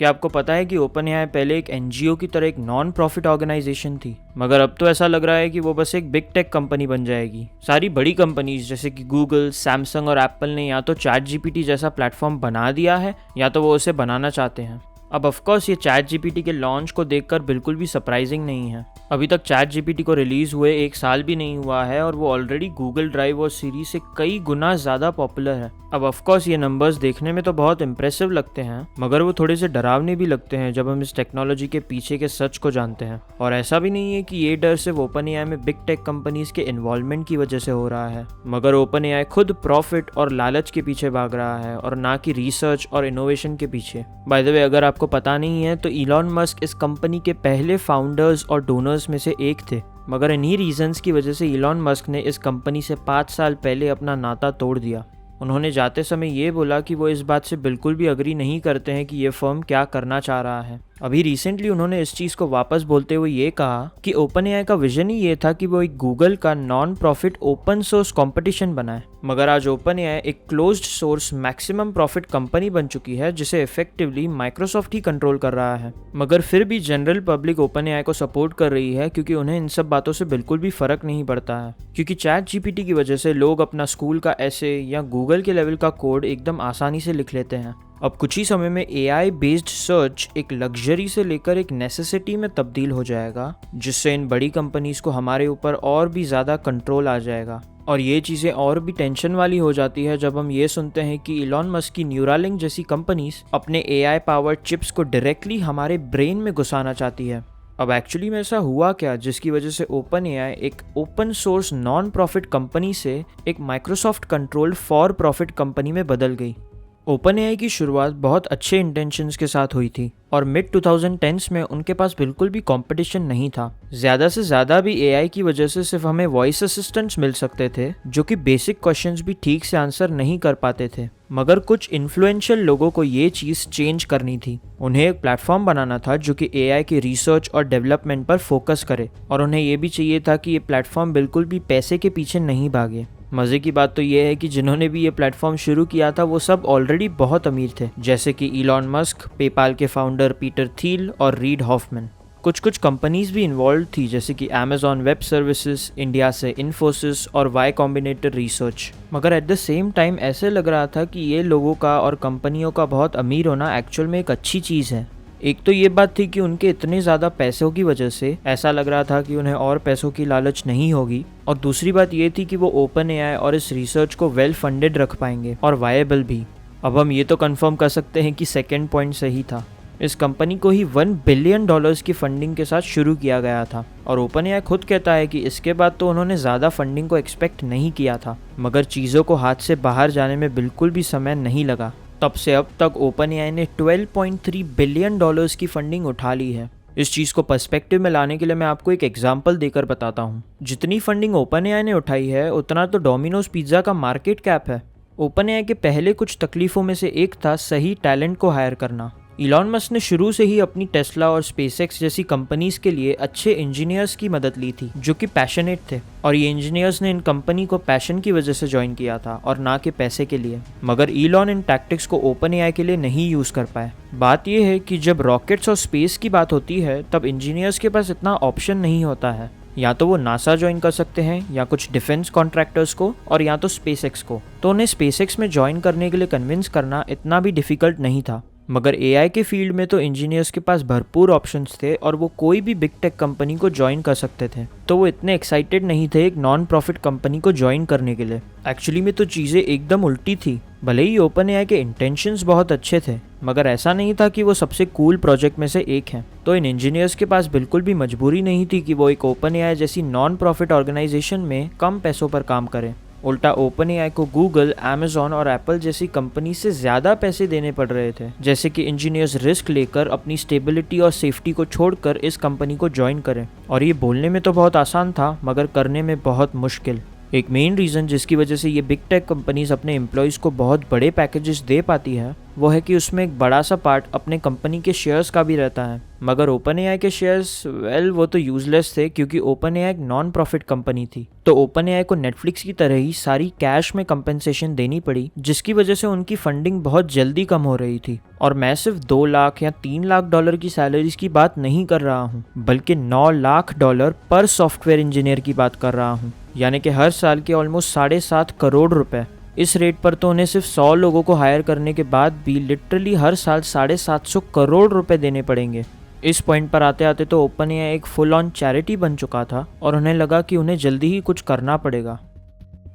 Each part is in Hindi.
क्या आपको पता है कि ओपन एआई पहले एक एनजीओ की तरह एक नॉन प्रॉफिट ऑर्गेनाइजेशन थी, मगर अब तो ऐसा लग रहा है कि वो बस एक बिग टेक कंपनी बन जाएगी। सारी बड़ी कंपनीज जैसे कि गूगल, सैमसंग और एप्पल ने या तो चैट जीपीटी जैसा प्लेटफॉर्म बना दिया है या तो वो उसे बनाना चाहते हैं। अब ऑफकोर्स ये चैट जीपीटी के लॉन्च को देखकर बिल्कुल भी सरप्राइजिंग नहीं है। अभी तक चैट जीपीटी को रिलीज हुए 1 साल भी नहीं हुआ है और वो ऑलरेडी गूगल ड्राइव और सीरी से कई गुना ज़्यादा पॉपुलर है। अब ऑफकोर्स ये नंबर्स देखने में तो बहुत इंप्रेसिव लगते हैं, मगर वो थोड़े से डरावने भी लगते हैं जब हम इस टेक्नोलॉजी के पीछे के सच को जानते हैं। और ऐसा भी नहीं है कि ये डर सिर्फ ओपन एआई में बिग टेक कंपनीज के इन्वॉल्वमेंट की वजह से हो रहा है, मगर ओपन एआई खुद प्रॉफिट और लालच के पीछे भाग रहा है और ना कि रिसर्च और इनोवेशन के पीछे। बाय द वे, अगर आपको पता नहीं है तो इलॉन मस्क इस कंपनी के पहले फाउंडर्स और डोनर्स में से एक थे, मगर इन्हीं रीजंस की वजह से इलॉन मस्क ने इस कंपनी से 5 साल पहले अपना नाता तोड़ दिया। उन्होंने जाते समय ये बोला कि वो इस बात से बिल्कुल भी अग्री नहीं करते हैं कि ये फर्म क्या करना चाह रहा है। अभी रिसेंटली उन्होंने इस चीज़ को वापस बोलते हुए ये कहा कि ओपन एआई का विजन ही ये था कि वो एक गूगल का non profit open source competition बनाए, मगर आज ओपन एआई एक closed source maximum profit company बन चुकी है जिसे इफेक्टिवली माइक्रोसॉफ्ट ही कंट्रोल कर रहा है। मगर फिर भी जनरल पब्लिक ओपन एआई को सपोर्ट कर रही है क्योंकि उन्हें इन सब बातों से बिल्कुल भी फर्क नहीं पड़ता है, क्योंकि चैट जीपीटी की वजह से लोग अपना स्कूल का एसे या गूगल के लेवल का कोड एकदम आसानी से लिख लेते हैं। अब कुछ ही समय में एआई बेस्ड सर्च एक लग्जरी से लेकर एक नेसेसिटी में तब्दील हो जाएगा, जिससे इन बड़ी कंपनीज को हमारे ऊपर और भी ज़्यादा कंट्रोल आ जाएगा। और ये चीज़ें और भी टेंशन वाली हो जाती है जब हम ये सुनते हैं कि इलॉन मस्क की न्यूरालिंक जैसी कंपनीज अपने एआई पावर्ड चिप्स को डायरेक्टली हमारे ब्रेन में घुसाना चाहती है। अब एक्चुअली में ऐसा हुआ क्या जिसकी वजह से ओपन एआई एक open source non profit company से एक Microsoft controlled for profit company में बदल गई? ओपन एआई की शुरुआत बहुत अच्छे इंटेंशंस के साथ हुई थी और मिड 2010s में उनके पास बिल्कुल भी कंपटीशन नहीं था। ज़्यादा से ज़्यादा भी एआई की वजह से सिर्फ हमें वॉइस असिस्टेंट्स मिल सकते थे जो कि बेसिक क्वेश्चंस भी ठीक से आंसर नहीं कर पाते थे। मगर कुछ इन्फ्लुएंशियल लोगों को ये चीज़ चेंज करनी थी। उन्हें एक प्लेटफॉर्म बनाना था जो कि एआई के रिसर्च और डेवलपमेंट पर फोकस करे, और उन्हें ये भी चाहिए था कि ये प्लेटफॉर्म बिल्कुल भी पैसे के पीछे नहीं भागे। मज़े की बात तो ये है कि जिन्होंने भी ये प्लेटफॉर्म शुरू किया था वो सब ऑलरेडी बहुत अमीर थे, जैसे कि इलॉन मस्क, पेपाल के फाउंडर पीटर थिल और रीड हॉफमैन। कुछ कंपनीज भी इन्वॉल्व थी जैसे कि अमेजॉन वेब सर्विसेज, इंडिया से इन्फोसिस और वाई कॉम्बिनेटर रिसर्च। मगर एट द सेम टाइम ऐसे लग रहा था कि ये लोगों का और कंपनियों का बहुत अमीर होना एक्चुअल में एक अच्छी चीज़ है। एक तो ये बात थी कि उनके इतने ज़्यादा पैसों की वजह से ऐसा लग रहा था कि उन्हें और पैसों की लालच नहीं होगी, और दूसरी बात ये थी कि वो ओपन एआई और इस रिसर्च को वेल फंडेड रख पाएंगे और वायबल भी। अब हम ये तो कंफर्म कर सकते हैं कि सेकंड पॉइंट सही था। इस कंपनी को ही $1 बिलियन की फंडिंग के साथ शुरू किया गया था, और ओपन एआई खुद कहता है कि इसके बाद तो उन्होंने ज़्यादा फंडिंग को एक्सपेक्ट नहीं किया था, मगर चीज़ों को हाथ से बाहर जाने में बिल्कुल भी समय नहीं लगा। तब से अब तक ओपन एआई ने $12.3 बिलियन की फंडिंग उठा ली है। इस चीज़ को पर्सपेक्टिव में लाने के लिए मैं आपको एक एग्जांपल देकर बताता हूँ। जितनी फंडिंग ओपन एआई ने उठाई है उतना तो डोमिनोज पिज़्ज़ा का मार्केट कैप है। ओपन एआई के पहले कुछ तकलीफ़ों में से एक था सही टैलेंट को हायर करना। इलॉन मस्क ने शुरू से ही अपनी टेस्ला और स्पेसएक्स जैसी कंपनीज के लिए अच्छे इंजीनियर्स की मदद ली थी जो कि पैशनेट थे, और ये इंजीनियर्स ने इन कंपनी को पैशन की वजह से ज्वाइन किया था और ना कि पैसे के लिए। मगर इलॉन इन टैक्टिक्स को ओपन एआई के लिए नहीं यूज़ कर पाए। बात यह है कि जब रॉकेट्स और स्पेस की बात होती है तब इंजीनियर्स के पास इतना ऑप्शन नहीं होता है। या तो वो नासा ज्वाइन कर सकते हैं या कुछ डिफेंस कॉन्ट्रैक्टर्स को, और या तो स्पेसएक्स को। तो उन्हें स्पेसएक्स में ज्वाइन करने के लिए कन्विंस करना इतना भी डिफ़िकल्ट नहीं था। मगर एआई के फील्ड में तो इंजीनियर्स के पास भरपूर ऑप्शंस थे और वो कोई भी बिग टेक कंपनी को ज्वाइन कर सकते थे, तो वो इतने एक्साइटेड नहीं थे एक नॉन प्रॉफिट कंपनी को ज्वाइन करने के लिए। एक्चुअली में तो चीज़ें एकदम उल्टी थी। भले ही ओपन एआई के इंटेंशंस बहुत अच्छे थे, मगर ऐसा नहीं था कि वो सबसे कूल प्रोजेक्ट में से एक है। तो इन इंजीनियर्स के पास बिल्कुल भी मजबूरी नहीं थी कि वो एक ओपन एआई जैसी नॉन प्रॉफिट ऑर्गेनाइजेशन में कम पैसों पर काम करें। उल्टा ओपन एआई को गूगल, अमेजॉन और एप्पल जैसी कंपनी से ज़्यादा पैसे देने पड़ रहे थे, जैसे कि इंजीनियर्स रिस्क लेकर अपनी स्टेबिलिटी और सेफ्टी को छोड़कर इस कंपनी को ज्वाइन करें। और ये बोलने में तो बहुत आसान था, मगर करने में बहुत मुश्किल। एक मेन रीज़न जिसकी वजह से ये बिग टेक कंपनीज अपने एम्प्लॉयज़ को बहुत बड़े पैकेजेस दे पाती है वो है कि उसमें एक बड़ा सा पार्ट अपने कंपनी के शेयर्स का भी रहता है। मगर OpenAI के शेयर्स वो तो यूजलेस थे, क्योंकि OpenAI एक नॉन प्रॉफिट कंपनी थी। तो OpenAI को नेटफ्लिक्स की तरह ही सारी कैश में कंपनसेशन देनी पड़ी, जिसकी वजह से उनकी फंडिंग बहुत जल्दी कम हो रही थी। और मैं सिर्फ 2 लाख या 3 लाख डॉलर की सैलरीज की बात नहीं कर रहा हूँ, बल्कि 9 लाख डॉलर पर सॉफ्टवेयर इंजीनियर की बात कर रहा हूँ, यानी कि हर साल के ऑलमोस्ट 7.5 करोड़ रुपए। इस रेट पर तो उन्हें सिर्फ 100 लोगों को हायर करने के बाद भी लिटरली हर साल 750 करोड़ रुपए देने पड़ेंगे। इस पॉइंट पर आते आते तो OpenAI एक फुल ऑन चैरिटी बन चुका था और उन्हें लगा कि उन्हें जल्दी ही कुछ करना पड़ेगा।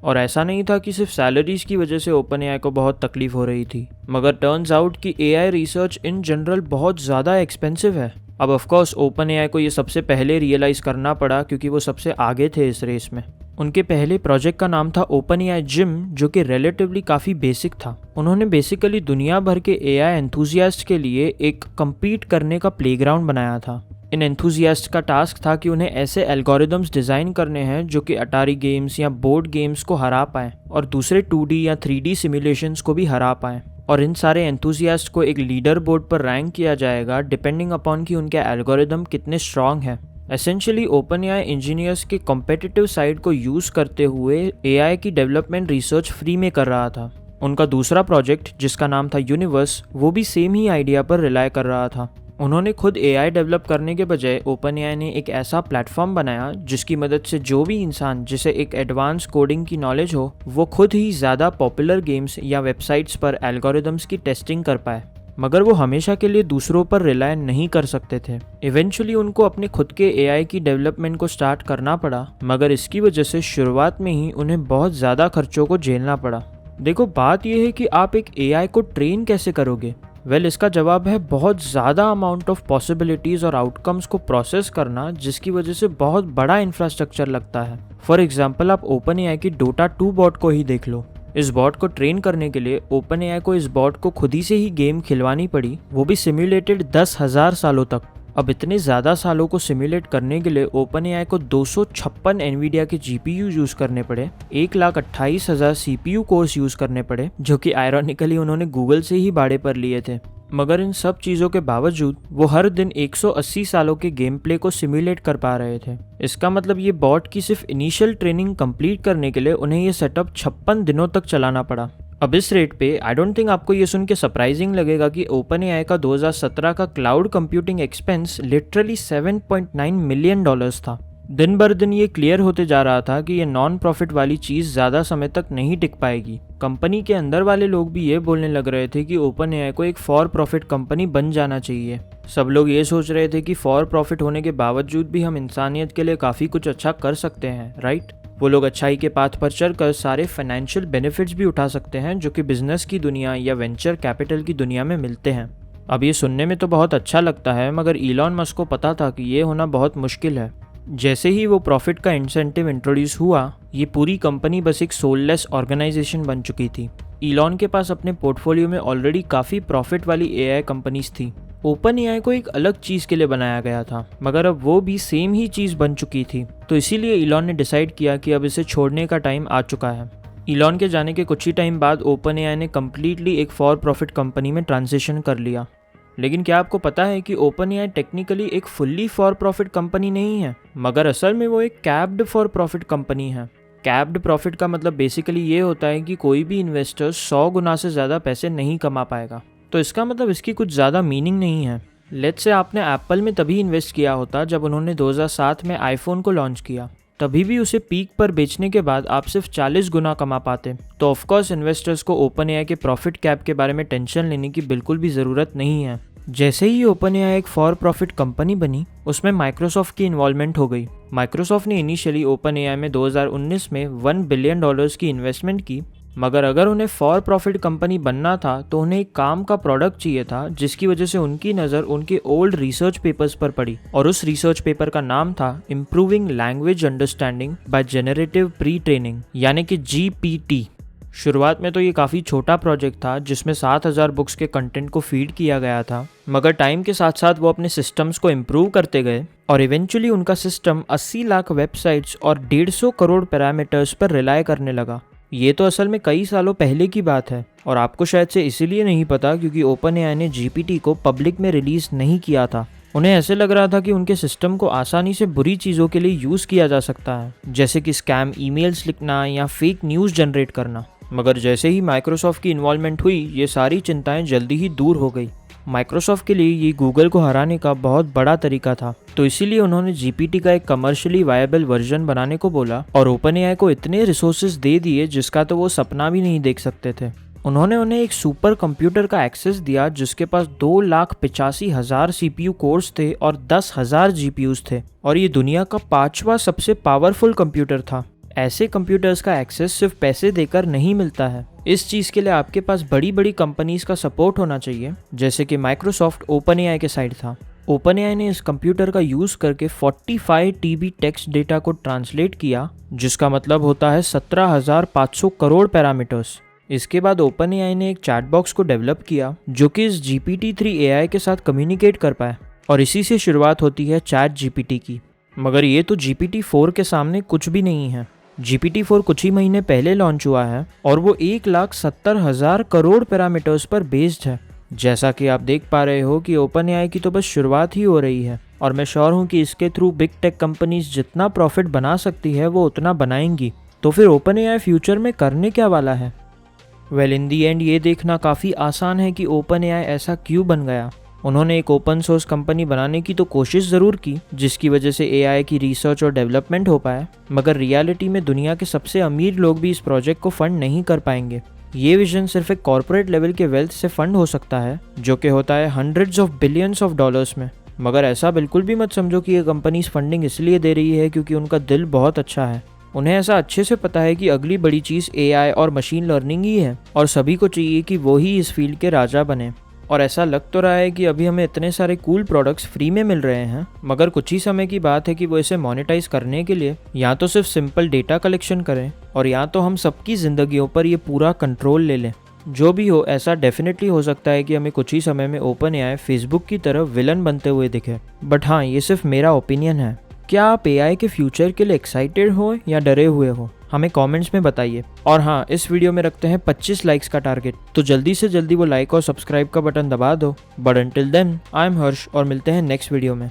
और ऐसा नहीं था कि सिर्फ सैलरीज की वजह से OpenAI को बहुत तकलीफ हो रही थी, मगर टर्न्स आउट कि AI रिसर्च इन जनरल बहुत ज़्यादा एक्सपेंसिव है। अब ऑफकोर्स OpenAI को ये सबसे पहले रियलाइज़ करना पड़ा, क्योंकि वो सबसे आगे थे इस रेस में। उनके पहले प्रोजेक्ट का नाम था OpenAI Gym, जो कि रिलेटिवली काफ़ी बेसिक था। उन्होंने बेसिकली दुनिया भर के AI एंथुजियास्ट के लिए एक कम्पीट करने का प्लेग्राउंड बनाया था। इन एंथुजियास्ट का टास्क था कि उन्हें ऐसे एल्गोरिदम्स डिज़ाइन करने हैं जो कि अटारी गेम्स या बोर्ड गेम्स को हरा पाएँ और दूसरे 2D या 3D सिमुलेशंस को भी हरा पाएँ। और इन सारे एंथुजियास्ट को एक लीडर बोर्ड पर रैंक किया जाएगा डिपेंडिंग अपॉन कि उनके एल्गोरिदम कितने स्ट्रांग हैं। एसेंशियली OpenAI इंजीनियर्स के कॉम्पिटिटिव साइड को यूज़ करते हुए AI की डेवलपमेंट रिसर्च फ्री में कर रहा था। उनका दूसरा प्रोजेक्ट, जिसका नाम था यूनिवर्स, वो भी सेम ही आइडिया पर रिलाय कर रहा था। उन्होंने खुद AI डेवलप करने के बजाय OpenAI ने एक ऐसा प्लेटफॉर्म बनाया जिसकी मदद से जो भी इंसान जिसे एक एडवांस कोडिंग की नॉलेज हो, वो खुद ही ज़्यादा पॉपुलर गेम्स या वेबसाइट्स पर एल्गोरिदम्स की टेस्टिंग कर पाए। मगर वो हमेशा के लिए दूसरों पर रिलाय नहीं कर सकते थे। इवेंचुअली उनको अपने खुद के AI की डेवलपमेंट को स्टार्ट करना पड़ा, मगर इसकी वजह से शुरुआत में ही उन्हें बहुत ज़्यादा खर्चों को झेलना पड़ा। देखो, बात यह है कि आप एक AI को ट्रेन कैसे करोगे? इसका जवाब है बहुत ज़्यादा अमाउंट ऑफ पॉसिबिलिटीज़ और आउटकम्स को प्रोसेस करना, जिसकी वजह से बहुत बड़ा इंफ्रास्ट्रक्चर लगता है। फॉर एग्जाम्पल, आप OpenAI की Dota 2 बॉट को ही देख लो। इस बॉट को ट्रेन करने के लिए OpenAI को इस बॉट को खुद ही से ही गेम खिलवानी पड़ी, वो भी सिम्युलेटेड 10,000 सालों तक। अब इतने ज़्यादा सालों को सिम्युलेट करने के लिए OpenAI को 256 NVIDIA के GPU यूज़ करने पड़े, 1,28,000 CPU कोर्स यूज़ करने पड़े, जो कि आयरॉनिकली उन्होंने गूगल से ही भाड़े पर लिए थे। मगर इन सब चीज़ों के बावजूद वो हर दिन 180 सालों के गेम प्ले को सिम्युलेट कर पा रहे थे। इसका मतलब ये बॉट की सिर्फ इनिशियल ट्रेनिंग कंप्लीट करने के लिए उन्हें ये सेटअप 56 दिनों तक चलाना पड़ा। अब इस रेट पे आई डोंट थिंक आपको ये सुन के सरप्राइजिंग लगेगा कि OpenAI का 2017 का cloud computing expense literally $7.9 million था। दिन भर दिन ये क्लियर होते जा रहा था कि ये नॉन प्रॉफिट वाली चीज़ ज़्यादा समय तक नहीं टिक पाएगी। कंपनी के अंदर वाले लोग भी ये बोलने लग रहे थे कि OpenAI को एक फॉर प्रॉफिट कंपनी बन जाना चाहिए। सब लोग ये सोच रहे थे कि फॉर प्रॉफिट होने के बावजूद भी हम इंसानियत के लिए काफ़ी कुछ अच्छा कर सकते हैं, राइट? वो लोग अच्छाई के पाथ पर चलकर सारे फाइनेंशियल बेनिफिट्स भी उठा सकते हैं जो कि बिजनेस की दुनिया या वेंचर कैपिटल की दुनिया में मिलते हैं। अब ये सुनने में तो बहुत अच्छा लगता है, मगर इलॉन मस्क को पता था कि ये होना बहुत मुश्किल है। जैसे ही वो प्रॉफिट का इंसेंटिव इंट्रोड्यूस हुआ, ये पूरी कंपनी बस एक सोललेस ऑर्गेनाइजेशन बन चुकी थी। इलॉन के पास अपने पोर्टफोलियो में ऑलरेडी काफ़ी प्रॉफिट वाली AI कंपनीज थी। OpenAI को एक अलग चीज़ के लिए बनाया गया था, मगर अब वो भी सेम ही चीज़ बन चुकी थी। तो इसीलिए इलॉन ने डिसाइड किया कि अब इसे छोड़ने का टाइम आ चुका है। इलॉन के जाने के कुछ ही टाइम बाद OpenAI ने कम्प्लीटली एक फॉर प्रॉफिट कंपनी में ट्रांजिशन कर लिया। लेकिन क्या आपको पता है कि OpenAI टेक्निकली एक फुल्ली फॉर प्रॉफिट कंपनी नहीं है, मगर असल में वो एक कैप्ड फॉर प्रॉफिट कंपनी है। कैप्ड प्रॉफिट का मतलब बेसिकली ये होता है कि कोई भी इन्वेस्टर 100 गुना से ज़्यादा पैसे नहीं कमा पाएगा। तो इसका मतलब इसकी कुछ ज़्यादा मीनिंग नहीं है। लेट्स से आपने एप्पल में तभी इन्वेस्ट किया होता जब उन्होंने 2007 में आईफोन को लॉन्च किया, तभी भी उसे पीक पर बेचने के बाद आप सिर्फ 40 गुना कमा पाते। तो ऑफकोर्स इन्वेस्टर्स को OpenAI के प्रॉफिट कैप के बारे में टेंशन लेने की बिल्कुल भी ज़रूरत नहीं है। जैसे ही OpenAI एक फॉर प्रॉफिट कंपनी बनी, उसमें माइक्रोसॉफ्ट की इन्वॉल्वमेंट हो गई। माइक्रोसॉफ्ट ने इनिशियली OpenAI में 2019 में $1 बिलियन की इन्वेस्टमेंट की, मगर अगर उन्हें फॉर प्रॉफिट कंपनी बनना था तो उन्हें एक काम का प्रोडक्ट चाहिए था, जिसकी वजह से उनकी नज़र उनके ओल्ड रिसर्च पेपर्स पर पड़ी। और उस रिसर्च पेपर का नाम था improving language understanding by generative pre training, यानी कि GPT। शुरुआत में तो ये काफ़ी छोटा प्रोजेक्ट था जिसमें 7,000 बुक्स के कंटेंट को फीड किया गया था, मगर टाइम के साथ साथ वो अपने सिस्टम्स को इम्प्रूव करते गए और इवेंचुअली उनका सिस्टम 80 लाख वेबसाइट्स और 150 करोड़ पैरामीटर्स पर रिलाय करने लगा। ये तो असल में कई सालों पहले की बात है और आपको शायद से इसीलिए नहीं पता क्योंकि OpenAI ने GPT को पब्लिक में रिलीज नहीं किया था। उन्हें ऐसे लग रहा था कि उनके सिस्टम को आसानी से बुरी चीज़ों के लिए यूज़ किया जा सकता है, जैसे कि स्कैम ईमेल्स लिखना या फेक न्यूज़ जनरेट करना। मगर जैसे ही माइक्रोसॉफ्ट की इन्वॉल्वमेंट हुई, ये सारी चिंताएं जल्दी ही दूर हो गई। माइक्रोसॉफ्ट के लिए ये गूगल को हराने का बहुत बड़ा तरीका था, तो इसीलिए उन्होंने GPT का एक कमर्शियली वायबल वर्जन बनाने को बोला और OpenAI को इतने रिसोर्सेज दे दिए जिसका तो वो सपना भी नहीं देख सकते थे। उन्होंने उन्हें एक सुपर कंप्यूटर का एक्सेस दिया जिसके पास 2,85,000 CPU कोर्स थे और 10,000 GPUs थे और ये दुनिया का 5वां सबसे पावरफुल कंप्यूटर था। ऐसे कंप्यूटर्स का एक्सेस सिर्फ पैसे देकर नहीं मिलता है। इस चीज़ के लिए आपके पास बड़ी बड़ी कंपनीज का सपोर्ट होना चाहिए, जैसे कि माइक्रोसॉफ्ट OpenAI के साइड था। OpenAI ने इस कंप्यूटर का यूज़ करके 45 TB टेक्स्ट डेटा को ट्रांसलेट किया, जिसका मतलब होता है 17,500 करोड़ पैरामीटर्स। इसके बाद OpenAI ने एक चैट बॉक्स को डेवलप किया जो कि इस GPT-3 AI के साथ कम्युनिकेट कर पाए और इसी से शुरुआत होती है चैट GPT की। मगर ये तो GPT-4 के सामने कुछ भी नहीं है। GPT-4 कुछ ही महीने पहले लॉन्च हुआ है और वो 1,70,000 करोड़ पैरामीटर्स पर बेस्ड है। जैसा कि आप देख पा रहे हो कि OpenAI की तो बस शुरुआत ही हो रही है और मैं श्योर हूँ कि इसके थ्रू बिग टेक कंपनीज जितना प्रॉफिट बना सकती है वो उतना बनाएंगी। तो फिर OpenAI फ्यूचर में करने क्या वाला है? वेल, इन दी एंड ये देखना काफ़ी आसान है कि OpenAI ऐसा क्यों बन गया। उन्होंने एक ओपन सोर्स कंपनी बनाने की तो कोशिश ज़रूर की जिसकी वजह से AI की रिसर्च और डेवलपमेंट हो पाए, मगर रियलिटी में दुनिया के सबसे अमीर लोग भी इस प्रोजेक्ट को फंड नहीं कर पाएंगे। ये विजन सिर्फ एक कॉर्पोरेट लेवल के वेल्थ से फंड हो सकता है जो कि होता है hundreds of billions of dollars में। मगर ऐसा बिल्कुल भी मत समझो कि ये कंपनीज फंडिंग इसलिए दे रही है क्योंकि उनका दिल बहुत अच्छा है। उन्हें ऐसा अच्छे से पता है कि अगली बड़ी चीज़ AI और मशीन लर्निंग ही है और सभी को चाहिए कि वो ही इस फील्ड के राजा बने। और ऐसा लग तो रहा है कि अभी हमें इतने सारे कूल प्रोडक्ट्स फ्री में मिल रहे हैं, मगर कुछ ही समय की बात है कि वो इसे मोनेटाइज करने के लिए या तो सिर्फ सिंपल डेटा कलेक्शन करें और या तो हम सबकी ज़िंदगियों पर ये पूरा कंट्रोल ले लें। जो भी हो, ऐसा डेफिनेटली हो सकता है कि हमें कुछ ही समय में OpenAI फेसबुक की तरह विलन बनते हुए दिखे। बट हाँ, ये सिर्फ मेरा ओपिनियन है। क्या आप AI के फ्यूचर के लिए एक्साइटेड हो या डरे हुए हो? हमें कमेंट्स में बताइए। और हाँ, इस वीडियो में रखते हैं 25 लाइक्स का टारगेट, तो जल्दी से जल्दी वो लाइक और सब्सक्राइब का बटन दबा दो। But until then, I am Harsh और मिलते हैं नेक्स्ट वीडियो में।